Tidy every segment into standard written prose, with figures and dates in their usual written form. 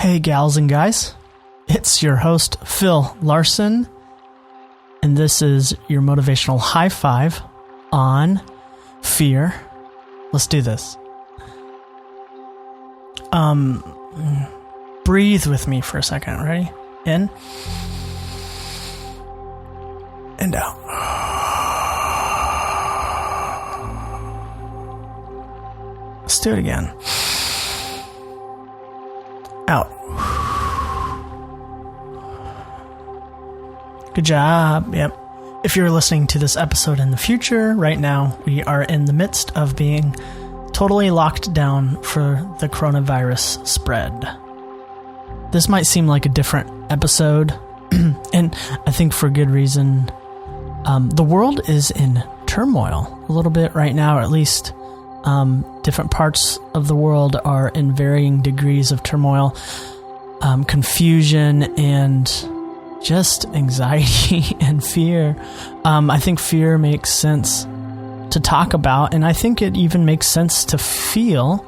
Hey, gals and guys. It's your host, Phil Larson, and this is your motivational high five on fear. Let's do this. Breathe with me for a second. Ready? In and out. Let's do it again. Out. Good job. Yep. If you're listening to this episode in the future, right now, we are in the midst of being totally locked down for the coronavirus spread. This might seem like a different episode, and I think for good reason. The world is in turmoil a little bit right now, or at least different parts of the world are in varying degrees of turmoil, confusion, and just anxiety and fear. I think fear makes sense to talk about, and I think it even makes sense to feel,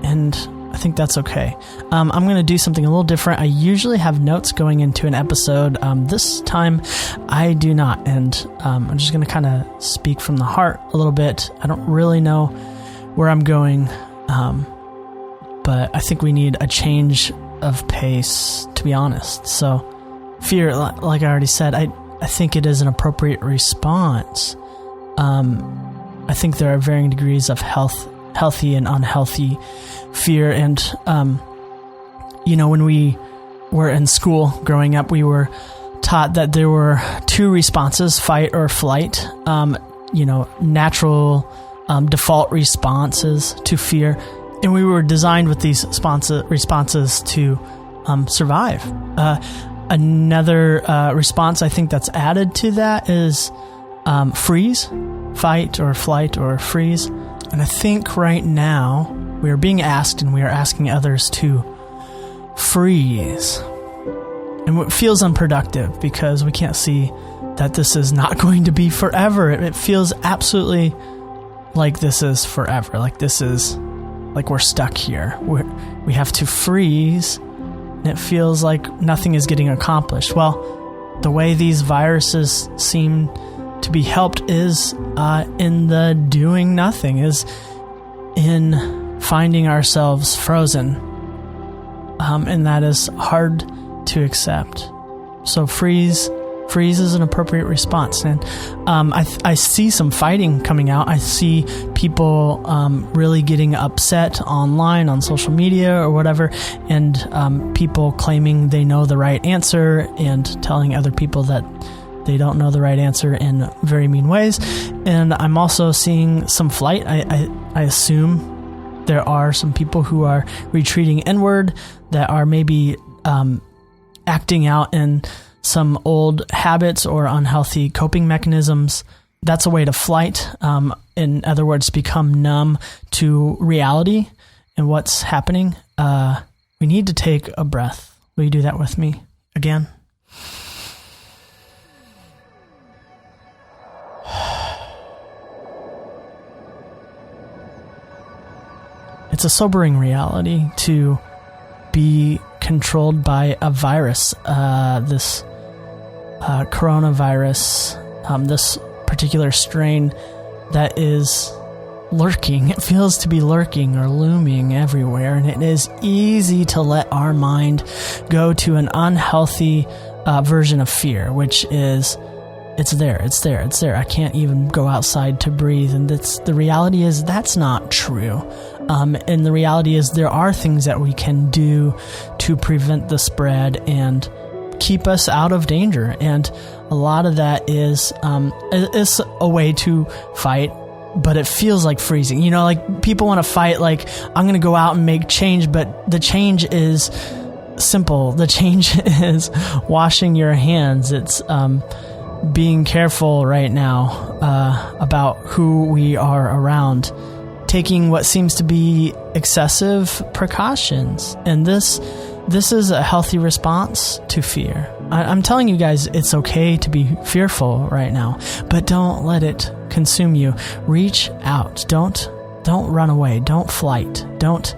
and I think that's okay. I'm going to do something a little different. I usually have notes going into an episode. This time, I do not, and I'm just going to kind of speak from the heart a little bit. I don't really know where I'm going, but I think we need a change of pace, to be honest. So fear, like I already said, I think it is an appropriate response. I think there are varying degrees of healthy and unhealthy fear. And, when we were in school growing up, we were taught that there were two responses, fight or flight, natural default responses to fear. And we were designed with these responses to survive. Another response I think that's added to that is freeze, fight or flight or freeze. And I think right now we are being asked, and we are asking others to freeze. And it feels unproductive because we can't see that this is not going to be forever. It feels absolutely like this is forever. Like we're stuck here. We have to freeze. And it feels like nothing is getting accomplished. Well, the way these viruses seem to be helped is in the doing nothing, is in finding ourselves frozen. And that is hard to accept. So freeze is an appropriate response. And I see some fighting coming out. I see people really getting upset online, on social media or whatever, and people claiming they know the right answer and telling other people that they don't know the right answer in very mean ways. And I'm also seeing some flight. I assume there are some people who are retreating inward, that are maybe acting out in some old habits or unhealthy coping mechanisms. That's a way to flight. In other words, become numb to reality and what's happening. We need to take a breath. Will you do that with me again? It's a sobering reality to be controlled by a virus, this coronavirus, this particular strain that is lurking. It feels to be lurking or looming everywhere, and it is easy to let our mind go to an unhealthy version of fear, which is, it's there. I can't even go outside to breathe. And the reality is that's not true. And the reality is there are things that we can do to prevent the spread and keep us out of danger. And a lot of that is a way to fight, but it feels like freezing. Like people want to fight like, I'm going to go out and make change, but the change is simple. The change is washing your hands. It's being careful right now about who we are around, taking what seems to be excessive precautions. And this is a healthy response to fear. I'm telling you guys, it's okay to be fearful right now, but don't let it consume you. Reach out. Don't run away. Don't flight. Don't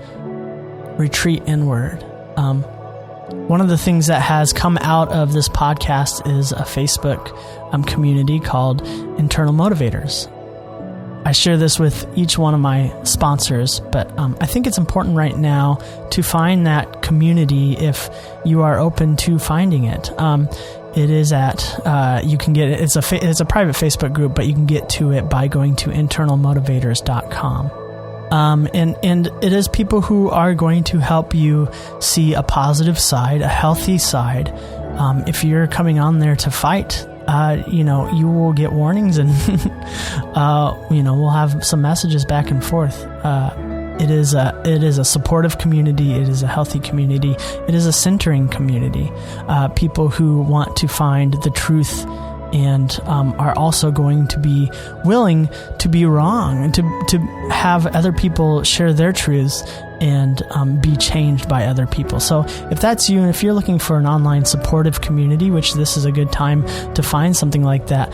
retreat inward. One of the things that has come out of this podcast is a Facebook community called Internal Motivators. I share this with each one of my sponsors, but I think it's important right now to find that community if you are open to finding it. It is you can get it. It's a private Facebook group, but you can get to it by going to internalmotivators.com. And it is people who are going to help you see a positive side, a healthy side. If you're coming on there to fight, you will get warnings and, we'll have some messages back and forth. It is a supportive community. It is a healthy community. It is a centering community. People who want to find the truth and are also going to be willing to be wrong and to have other people share their truths and be changed by other people. So if that's you, and if you're looking for an online supportive community, which this is a good time to find something like that,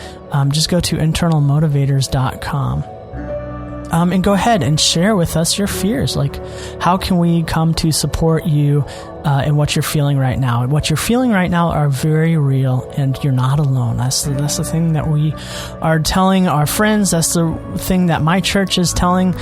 just go to internalmotivators.com. And go ahead and share with us your fears. Like, how can we come to support you in what you're feeling right now? What you're feeling right now are very real, and you're not alone. That's the thing that we are telling our friends. That's the thing that my church is telling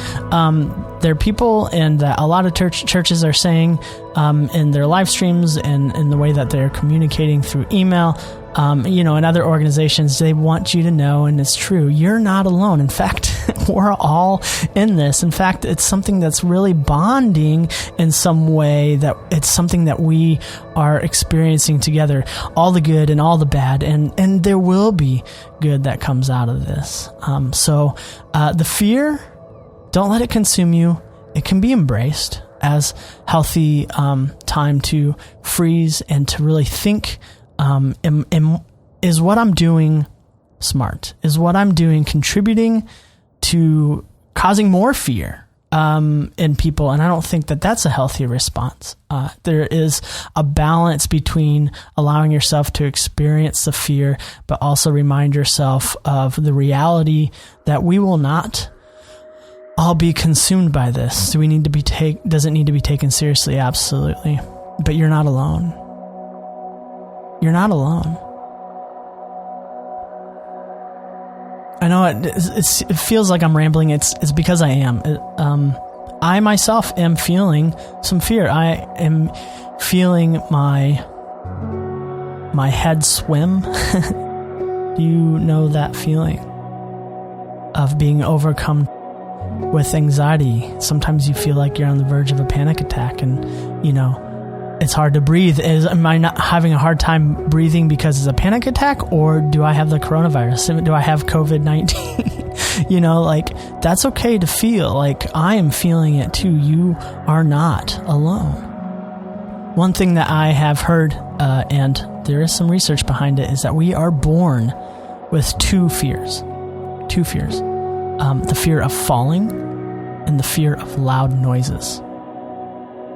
their people, and that a lot of churches are saying in their live streams and in the way that they're communicating through email. And other organizations, they want you to know, and it's true, you're not alone. In fact, we're all in this. In fact, it's something that's really bonding in some way, that it's something that we are experiencing together, all the good and all the bad, and there will be good that comes out of this. So the fear, don't let it consume you. It can be embraced as healthy time to freeze and to really think, is what I'm doing smart? Is what I'm doing contributing to causing more fear in people? And I don't think that that's a healthy response. There is a balance between allowing yourself to experience the fear, but also remind yourself of the reality that we will not all be consumed by this. Do we need to be does it need to be taken seriously? Absolutely. But you're not alone. You're not alone. I know it feels like I'm rambling. It's because I am. I myself am feeling some fear. I am feeling my head swim. Do you know that feeling of being overcome with anxiety? Sometimes you feel like you're on the verge of a panic attack, and it's hard to breathe. Am I not having a hard time breathing because it's a panic attack, or do I have the coronavirus? Do I have COVID-19? That's okay to feel. Like, I am feeling it too. You are not alone. One thing that I have heard, and there is some research behind it, is that we are born with two fears. The fear of falling and the fear of loud noises.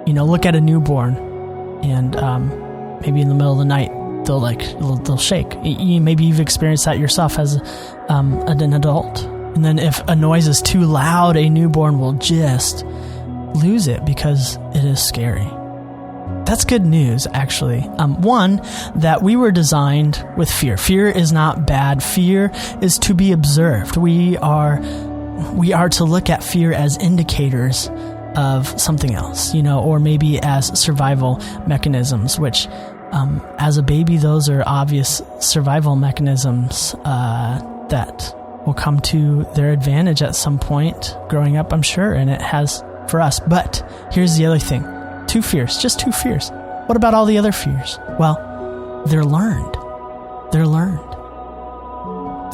Look at a newborn. And maybe in the middle of the night, they'll shake. Maybe you've experienced that yourself as an adult. And then if a noise is too loud, a newborn will just lose it because it is scary. That's good news, actually. One, that we were designed with fear. Fear is not bad. Fear is to be observed. We are to look at fear as indicators of something else, or maybe as survival mechanisms, which as a baby, those are obvious survival mechanisms that will come to their advantage at some point growing up, I'm sure, and it has for us. But here's the other thing. Just two fears. What about all the other fears? Well, they're learned.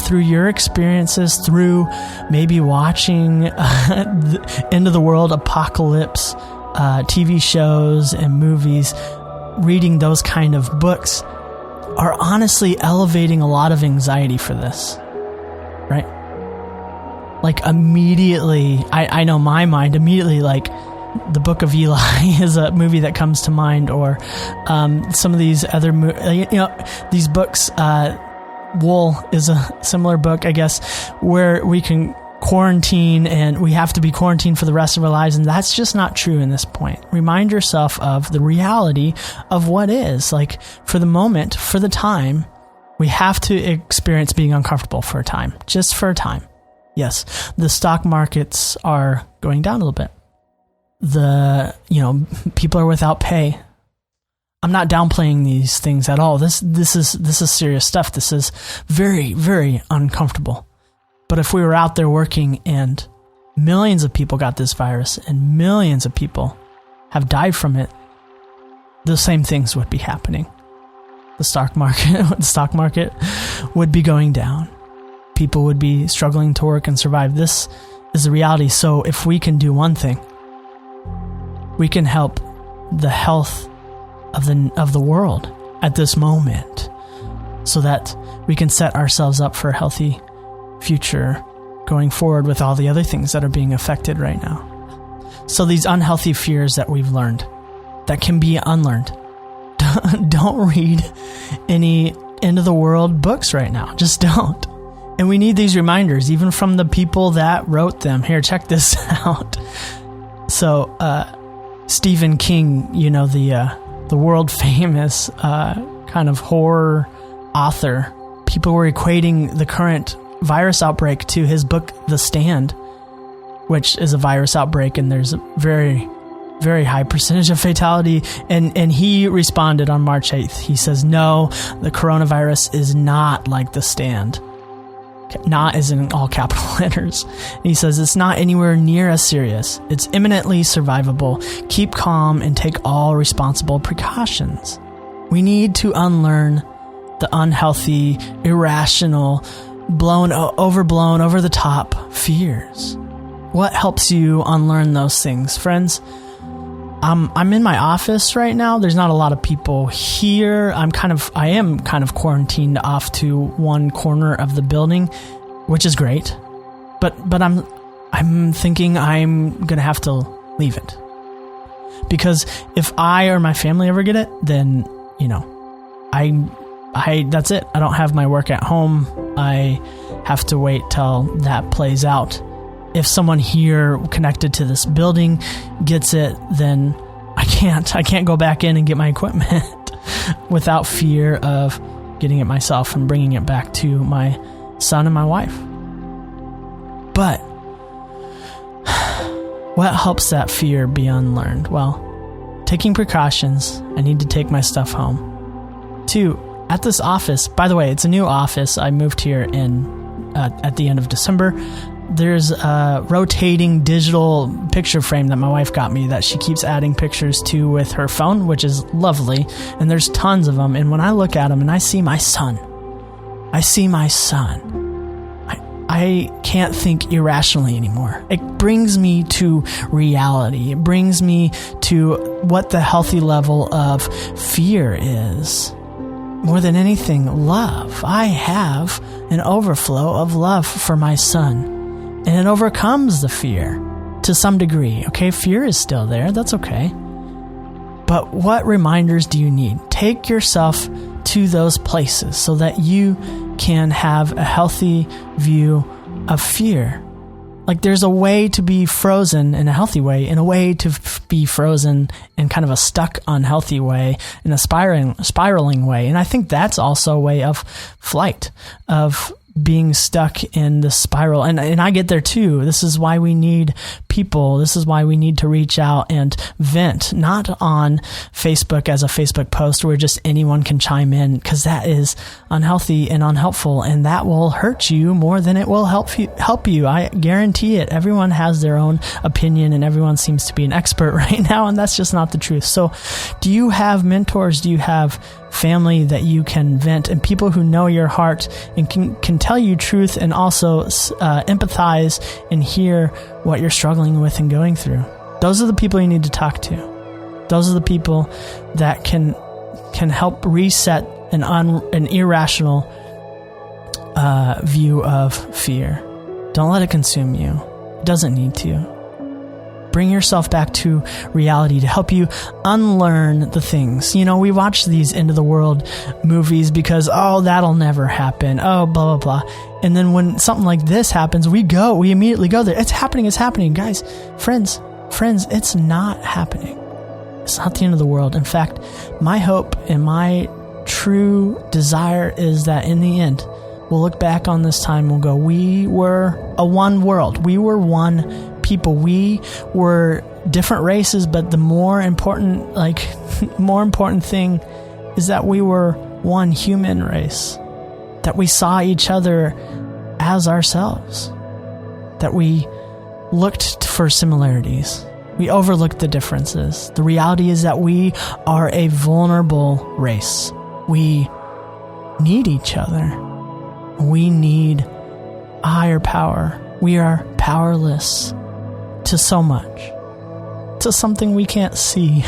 Through your experiences, through maybe watching end of the world apocalypse TV shows and movies, reading those kind of books are honestly elevating a lot of anxiety for this, right? Like immediately, I know my mind immediately, like the Book of Eli is a movie that comes to mind, or some of these other these books. Wool is a similar book, I guess, where we can quarantine and we have to be quarantined for the rest of our lives. And that's just not true in this point. Remind yourself of the reality of what is. Like, for the moment, for the time, we have to experience being uncomfortable for a time, just for a time. Yes, the stock markets are going down a little bit. People are without pay. I'm not downplaying these things at all. This is serious stuff. This is very, very uncomfortable. But if we were out there working and millions of people got this virus and millions of people have died from it, the same things would be happening. The stock market would be going down. People would be struggling to work and survive. This is the reality. So if we can do one thing, we can help the health of the world at this moment, so that we can set ourselves up for a healthy future going forward with all the other things that are being affected right now. So these unhealthy fears that we've learned, that can be unlearned. Don't read any end of the world books right now. Just don't. And we need these reminders, even from the people that wrote them. Here, check this out. So, Stephen King, the world famous kind of horror author, people were equating the current virus outbreak to his book, The Stand, which is a virus outbreak, and there's a very, very high percentage of fatality. And he responded on March 8th. He says, no, the coronavirus is not like The Stand. Not is in all capital letters. And he says, it's not anywhere near as serious. It's imminently survivable. Keep calm and take all responsible precautions. We need to unlearn the unhealthy, irrational, overblown, over the top fears. What helps you unlearn those things, friends? I'm in my office right now. There's not a lot of people here. I am kind of quarantined off to one corner of the building, which is great. But I'm thinking I'm gonna have to leave it, because if I or my family ever get it, then I that's it. I don't have my work at home. I have to wait till that plays out. If someone here connected to this building gets it, then I can't go back in and get my equipment without fear of getting it myself and bringing it back to my son and my wife. But what helps that fear be unlearned? Well, taking precautions. I need to take my stuff home. 2, at this office, by the way, it's a new office. I moved here at the end of December. There's a rotating digital picture frame that my wife got me that she keeps adding pictures to with her phone, which is lovely. And there's tons of them. And when I look at them and I see my son, I can't think irrationally anymore. It brings me to reality. It brings me to what the healthy level of fear is. More than anything, love. I have an overflow of love for my son. And it overcomes the fear to some degree. Okay, fear is still there. That's okay. But what reminders do you need? Take yourself to those places so that you can have a healthy view of fear. Like, there's a way to be frozen in a healthy way, and a way to be frozen in kind of a stuck unhealthy way, in a spiraling way. And I think that's also a way of flight, of being stuck in the spiral. And I get there too. This is why we need people. This is why we need to reach out and vent, not on Facebook as a Facebook post where just anyone can chime in, because that is unhealthy and unhelpful, and that will hurt you more than it will help you. I guarantee it. Everyone has their own opinion and everyone seems to be an expert right now, and that's just not the truth. So do you have mentors? Do you have family that you can vent, and people who know your heart and can tell you truth, and also empathize and hear what you're struggling with and going through? Those are the people you need to talk to. Those are the people that can help reset an irrational view of fear. Don't let it consume you. It doesn't need to. Bring yourself back to reality to help you unlearn the things. We watch these end of the world movies because, that'll never happen. Oh, blah, blah, blah. And then when something like this happens, we immediately go there. It's happening. Guys, friends, it's not happening. It's not the end of the world. In fact, my hope and my true desire is that in the end, we'll look back on this time and we'll go, we were a one world. We were one people. We were different races, but the more important thing is that we were one human race. That we saw each other as ourselves. That we looked for similarities. We overlooked the differences. The reality is that we are a vulnerable race. We need each other. We need a higher power. We are powerless to so much. To something we can't see.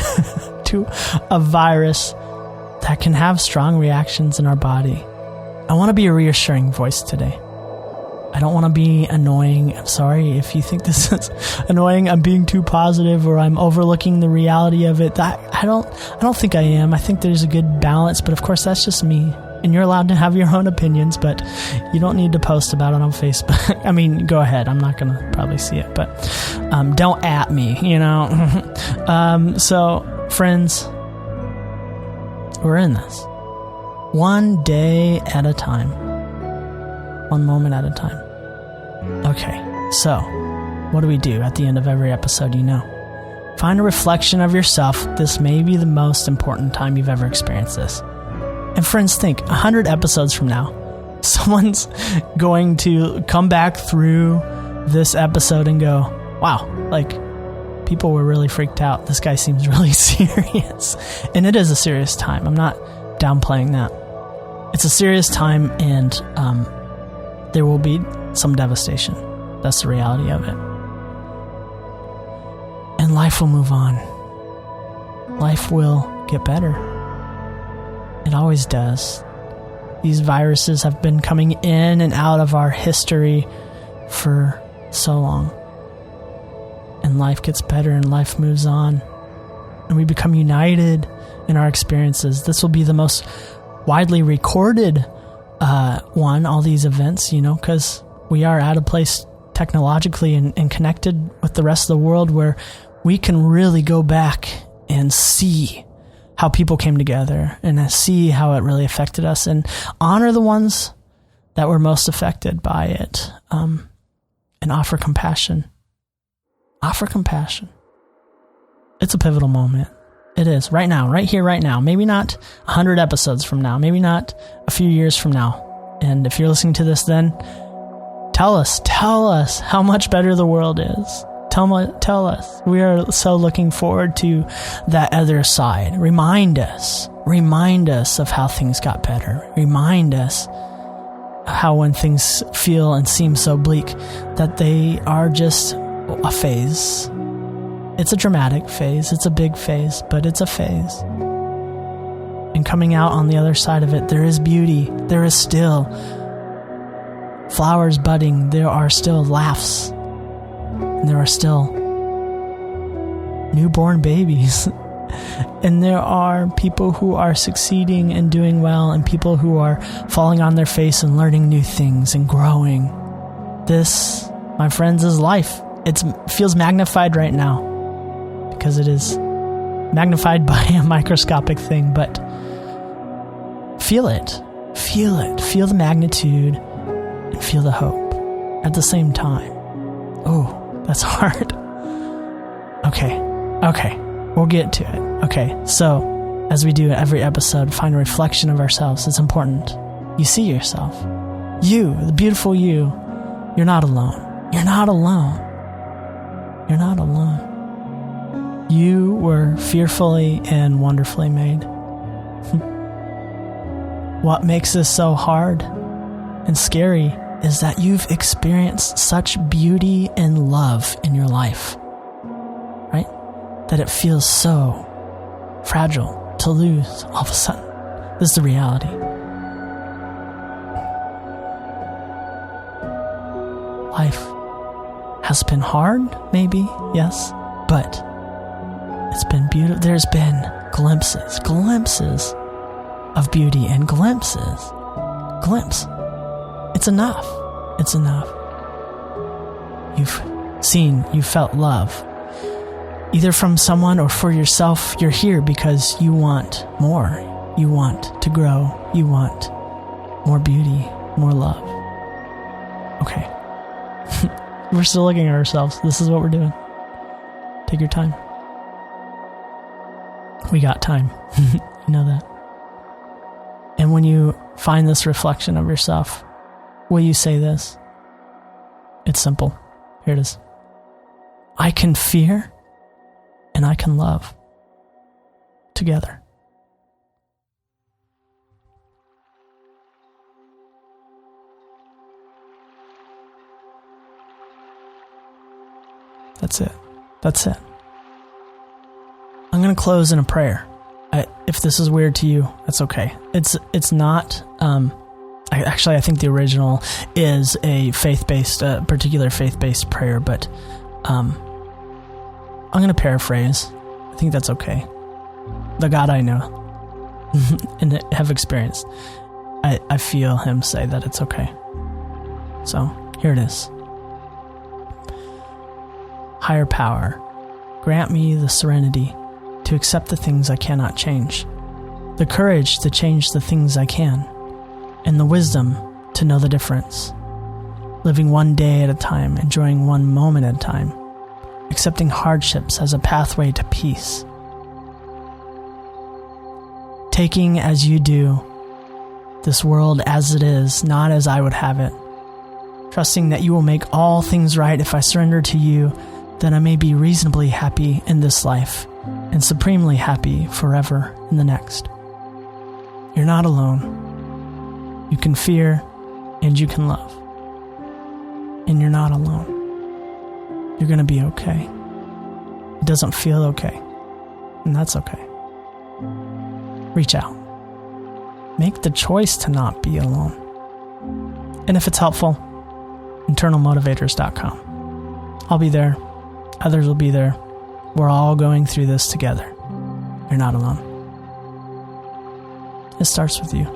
To a virus that can have strong reactions in our body. I want to be a reassuring voice today. I don't want to be annoying. I'm sorry if you think this is annoying. I'm being too positive or I'm overlooking the reality of it. I don't think I am. I think there's a good balance, but of course that's just me. And you're allowed to have your own opinions, but you don't need to post about it on Facebook. I mean, go ahead. I'm not going to probably see it, but don't at me, So, friends, we're in this. One day at a time. One moment at a time. Okay, so what do we do at the end of every episode? Find a reflection of yourself. This may be the most important time you've ever experienced this. And friends, think 100 episodes from now, someone's going to come back through this episode and go, wow, people were really freaked out. This guy seems really serious. And it is a serious time. I'm not downplaying that. It's a serious time, and there will be some devastation. That's the reality of it. And life will move on. Life will get better. It always does. These viruses have been coming in and out of our history for so long. And life gets better and life moves on. And we become united in our experiences. This will be the most widely recorded one, all these events, because we are at a place technologically and connected with the rest of the world where we can really go back and see how people came together and see how it really affected us and honor the ones that were most affected by it, and offer compassion. Offer compassion. It's a pivotal moment. It is. Right now. Right here, right now. Maybe not 100 episodes from now. Maybe not a few years from now. And if you're listening to this then, tell us how much better the world is. Tell us. We are so looking forward to that other side. Remind us of how things got better. Remind us how when things feel and seem so bleak that they are just a phase. It's a dramatic phase. It's a big phase, but it's a phase. And coming out on the other side of it, there is beauty. There is still flowers budding. There are still laughs. And there are still newborn babies. And there are people who are succeeding and doing well, and people who are falling on their face and learning new things and growing. This, my friends, is life. It feels magnified right now because it is magnified by a microscopic thing, but feel it. Feel the magnitude and feel the hope at the same time. Oh, that's hard. Okay. We'll get to it. Okay, so as we do every episode, find a reflection of ourselves. It's important. You see yourself. You, the beautiful you. You're not alone. You're not alone. You're not alone. You were fearfully and wonderfully made. What makes this so hard and scary is that you've experienced such beauty and love in your life, right? That it feels so fragile to lose all of a sudden. This is the reality. Life has been hard, maybe, yes, but it's been beautiful. There's been glimpses of beauty and glimpse. It's enough. It's enough. You've felt love. Either from someone or for yourself, you're here because you want more. You want to grow. You want more beauty, more love. Okay. We're still looking at ourselves. This is what we're doing. Take your time. We got time. You know that. And when you find this reflection of yourself, will you say this? It's simple. Here it is. I can fear and I can love together. That's it. That's it. I'm going to close in a prayer. If this is weird to you, that's okay. It's not. I think the original is a particular faith-based prayer, but I'm going to paraphrase. I think that's okay. The God I know and have experienced, I feel him say that it's okay. So here it is. Higher power, grant me the serenity to accept the things I cannot change, the courage to change the things I can, and the wisdom to know the difference. Living one day at a time, enjoying one moment at a time, accepting hardships as a pathway to peace. Taking as you do this world as it is, not as I would have it. Trusting that you will make all things right if I surrender to you, that I may be reasonably happy in this life and supremely happy forever in the next. You're not alone. You can fear and you can love. And you're not alone. You're going to be okay. It doesn't feel okay. And that's okay. Reach out. Make the choice to not be alone. And if it's helpful, internalmotivators.com. I'll be there. Others will be there. We're all going through this together. You're not alone. It starts with you.